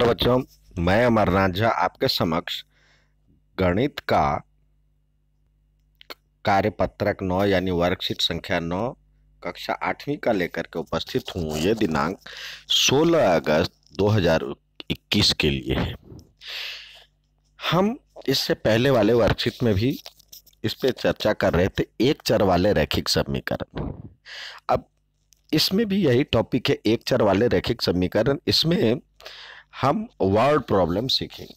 नमस्कार बच्चों, मैं अमरनाथ झा आपके समक्ष गणित का कार्यपत्रक 9 यानी वर्कशीट संख्या 9 कक्षा 8वीं का लेकर के उपस्थित हूँ। ये दिनांक 16 अगस्त 2021 के लिए है। हम इससे पहले वाले वर्कशीट में भी इस पे चर्चा कर रहे थे, एक चर वाले रैखिक समीकरण। अब इसमें भी यही टॉपिक है, एक चर वाले रैखिक समीकरण। इसमें हम वर्ड प्रॉब्लम सीखेंगे।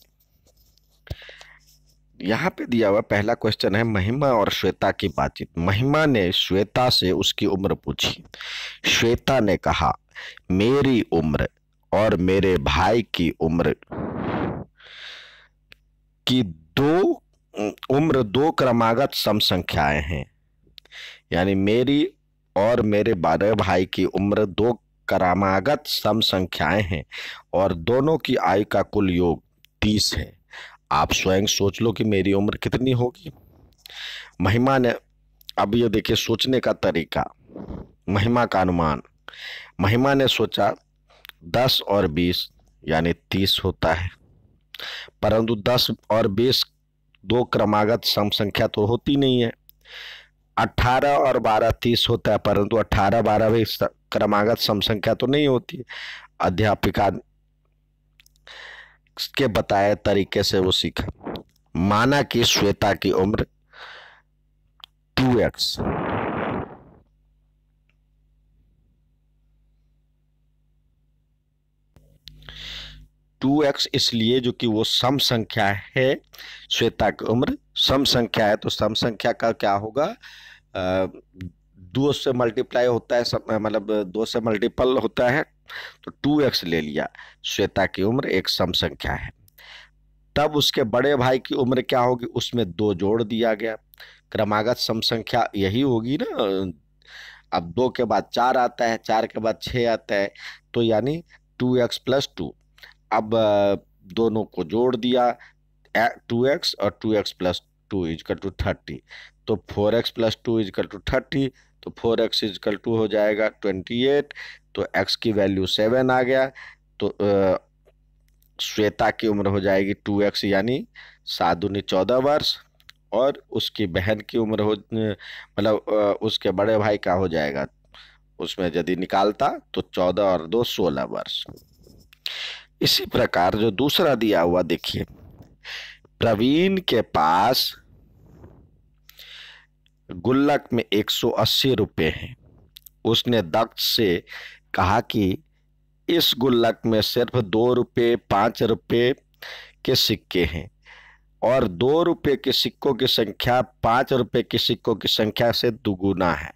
यहाँ पे दिया हुआ पहला क्वेश्चन है, महिमा और श्वेता की बातचीत। महिमा ने श्वेता से उसकी उम्र पूछी। श्वेता ने कहा, मेरी उम्र और मेरे भाई की उम्र की दो क्रमागत सम संख्याएं हैं। यानी मेरी और मेरे बड़े भाई की उम्र दो क्रमागत सम संख्याएं हैं और दोनों की आयु का कुल योग 30 है। आप स्वयं सोच लो कि मेरी उम्र कितनी होगी। महिमा ने, अब ये देखिए सोचने का तरीका, महिमा का अनुमान। महिमा ने सोचा 10 और 20 यानी 30 होता है, परंतु 10 और 20 दो क्रमागत सम संख्या तो होती नहीं है। 18 और 12 30 होता है, परंतु 18 12 भी क्रमागत सम संख्या तो नहीं होती है। अध्यापिका के बताए तरीके से वो सीखा। माना कि श्वेता की उम्र 2x, इसलिए जो कि वो सम संख्या है। श्वेता की उम्र सम संख्या है, तो सम संख्या का क्या होगा, 2 से मल्टीप्लाई होता है, मतलब 2 से मल्टीपल होता है, तो 2x ले लिया। श्वेता की उम्र एक सम संख्या है। तब उसके बड़े भाई की उम्र क्या होगी, उसमें 2 जोड़ दिया गया। क्रमागत सम संख्या यही होगी ना। अब 2 के बाद 4 आता है, 4 के बाद 6 आता है, तो यानी 2x + 2। अब दोनों को जोड़ दिया, 2x और 2x + 2 = 30, तो 4x + 2 = 30, तो 4x = हो जाएगा 28, तो x की वैल्यू 7 आ गया। तो श्वेता की उम्र हो जाएगी 2x यानी 7 दूनी 14 वर्ष, और उसकी बहन की उम्र हो, मतलब उसके बड़े भाई का हो जाएगा, उसमें यदि निकालता तो 14 और 2 16 वर्ष। इसी प्रकार जो दूसरा दिया हुआ देखिए, प्रवीण के पास गुल्लक में 180 रुपए हैं। उसने दक्ष से कहा कि इस गुल्लक में सिर्फ 2 रुपये 5 रुपये के सिक्के हैं और 2 रुपये के सिक्कों की संख्या 5 रुपये के सिक्कों की संख्या से दुगुना है।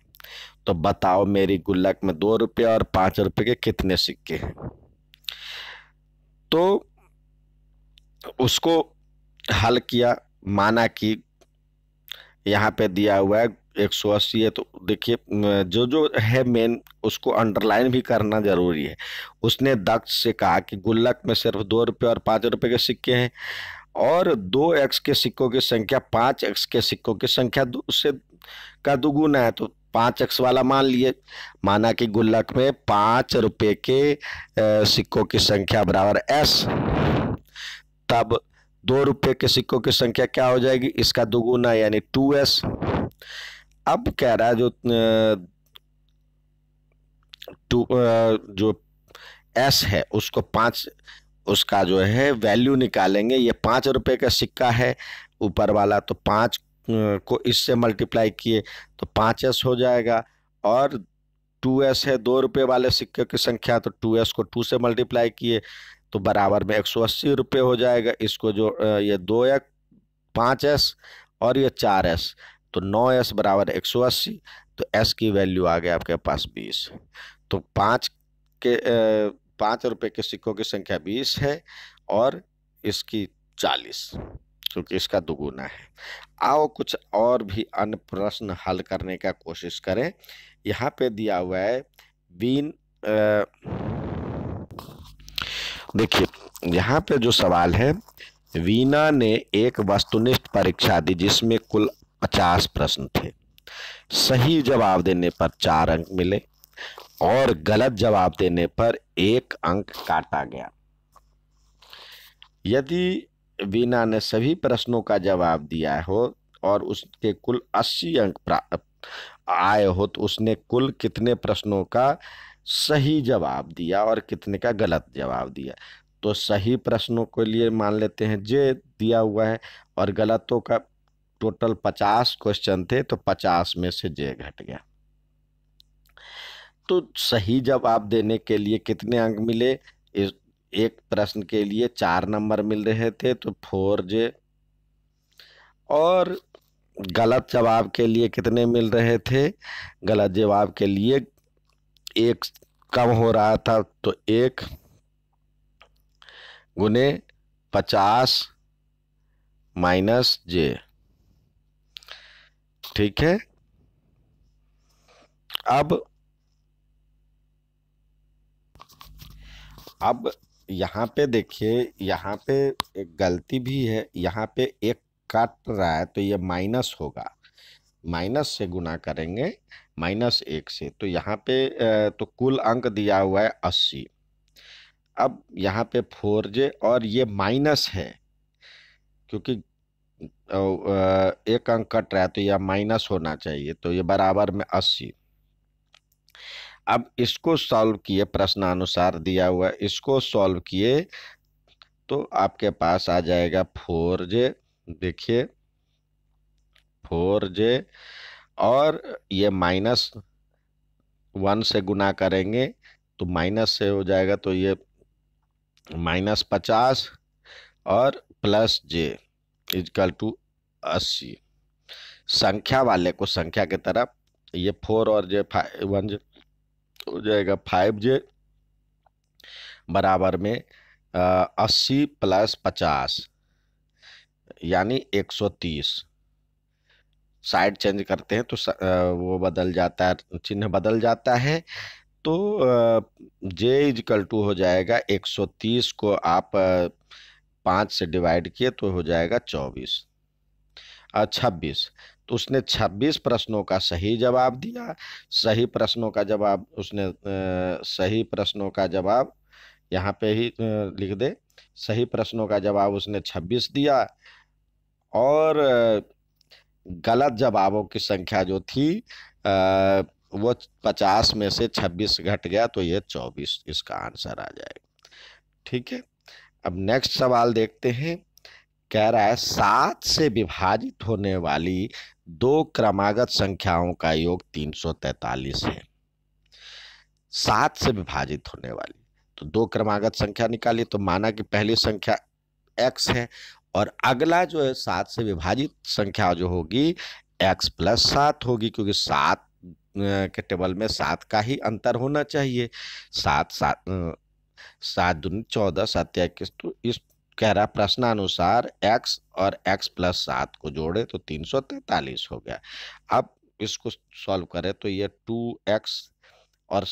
तो बताओ मेरी गुल्लक में 2 रुपये और 5 रुपये के कितने सिक्के हैं। तो उसको हल किया। माना कि यहाँ पे दिया हुआ है 180 है, तो देखिए जो जो है मेन उसको अंडरलाइन भी करना जरूरी है। उसने दक्ष से कहा कि गुल्लक में सिर्फ 2 रुपये और 5 रुपये के सिक्के हैं और 2x के सिक्कों की संख्या 5x के सिक्कों की संख्या उससे का दुगुना है, तो 5x वाला मान लिए। माना कि गुल्लक में 5 रुपये के सिक्कों की संख्या बराबर s, तब 2 रुपये के सिक्कों की संख्या क्या हो जाएगी, इसका दुगुना यानी 2s। अब कह रहा है जो s है उसको 5, उसका जो है वैल्यू निकालेंगे। ये 5 रुपये का सिक्का है ऊपर वाला, तो 5 को इससे मल्टीप्लाई किए तो 5s हो जाएगा, और 2s है 2 रुपये वाले सिक्के की संख्या, तो 2s को 2 से मल्टीप्लाई किए तो बराबर में 180 रुपये हो जाएगा। इसको जो ये 2x 5s और ये 4s, तो 9s बराबर 180, तो s की वैल्यू आ गया आपके पास 20। तो 5 रुपये के सिक्कों की संख्या 20 है और इसकी 40, क्योंकि इसका दुगुना है। आओ कुछ और भी अन्य प्रश्न हल करने का कोशिश करें। यहाँ पे दिया हुआ है देखिए, यहाँ पे जो सवाल है, वीना ने एक वस्तुनिष्ठ परीक्षा दी जिसमें कुल 50 प्रश्न थे। सही जवाब देने पर 4 अंक मिले और गलत जवाब देने पर 1 अंक काटा गया। यदि वीना ने सभी प्रश्नों का जवाब दिया हो और उसके कुल 80 अंक प्राप्त आए हो तो उसने कुल कितने प्रश्नों का सही जवाब दिया और कितने का गलत जवाब दिया। तो सही प्रश्नों के लिए मान लेते हैं जे दिया हुआ है, और गलतों का टोटल 50 क्वेश्चन थे तो 50 में से जे घट गया। तो सही जवाब देने के लिए कितने अंक मिले? इस एक प्रश्न के लिए 4 नंबर मिल रहे थे तो 4J, और गलत जवाब के लिए कितने मिल रहे थे? गलत जवाब के लिए एक कम हो रहा था तो 1 गुने 50 -J। ठीक है। अब यहाँ पे देखिए, यहाँ पे एक गलती भी है, यहाँ पे एक काट रहा है तो ये माइनस होगा, माइनस से गुना करेंगे -1 से, तो यहाँ पे तो कुल अंक दिया हुआ है 80। अब यहाँ पे 4J और ये माइनस है क्योंकि एक अंक कट रहा है तो यह माइनस होना चाहिए, तो ये बराबर में 80। अब इसको सॉल्व किए, प्रश्नानुसार दिया हुआ है, इसको सॉल्व किए तो आपके पास आ जाएगा 4J। देखिए 4J, और ये -1 से गुना करेंगे तो माइनस से हो जाएगा, तो ये -50 और +J = 80। संख्या वाले को संख्या की तरफ, ये 4 और J 1 हो जाएगा 5J बराबर में 80 + 50 यानी 130। साइड चेंज करते हैं तो वो बदल जाता है, चिन्ह बदल जाता है, तो J = हो जाएगा 130 को आप 5 से डिवाइड किए तो हो जाएगा 26। तो उसने 26 प्रश्नों का सही जवाब दिया। सही प्रश्नों का जवाब उसने सही प्रश्नों का जवाब यहाँ पे ही लिख दे। सही प्रश्नों का जवाब उसने 26 दिया, और गलत जवाबों की संख्या जो थी वो 50 में से 26 घट गया तो ये 24 इसका आंसर आ जाएगा। ठीक है। अब नेक्स्ट सवाल देखते हैं। कह रहा है 7 से विभाजित होने वाली दो क्रमागत संख्याओं का योग 343 है। 7 से विभाजित होने वाली, तो दो क्रमागत संख्या निकाली, तो माना कि पहली संख्या x है और अगला जो है 7 से विभाजित संख्या जो होगी x + 7 होगी, क्योंकि 7 के टेबल में 7 का ही अंतर होना चाहिए। 7 दूनी 14, 7 21, तो इस कह रहा प्रश्नानुसार x और x + 7 को जोड़े तो 343 हो गया। अब इसको सॉल्व करें तो ये 2x और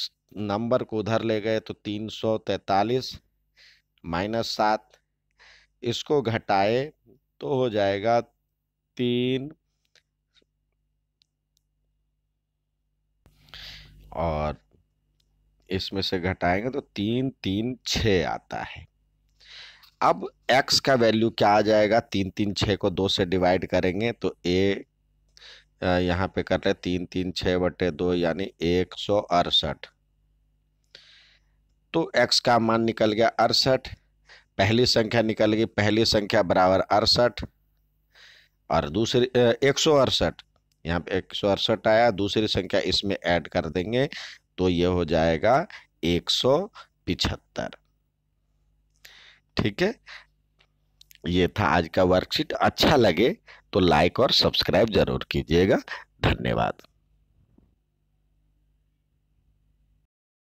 नंबर को उधर ले गए तो 343 -7, इसको घटाए तो हो जाएगा 3, और इसमें से घटाएंगे तो 3 3 6 आता है। अब x का वैल्यू क्या आ जाएगा? 3 3 6 को 2 से डिवाइड करेंगे तो यहाँ पे कर रहे 3 3 6/2 यानी 168। तो x का मान निकल गया 68, पहली संख्या निकल गई, पहली संख्या बराबर 68 और दूसरी 168, यहाँ पे 168 आया, दूसरी संख्या इसमें ऐड कर देंगे तो ये हो जाएगा 175। ठीक है। ये था आज का वर्कशीट। अच्छा लगे तो लाइक और सब्सक्राइब जरूर कीजिएगा। धन्यवाद।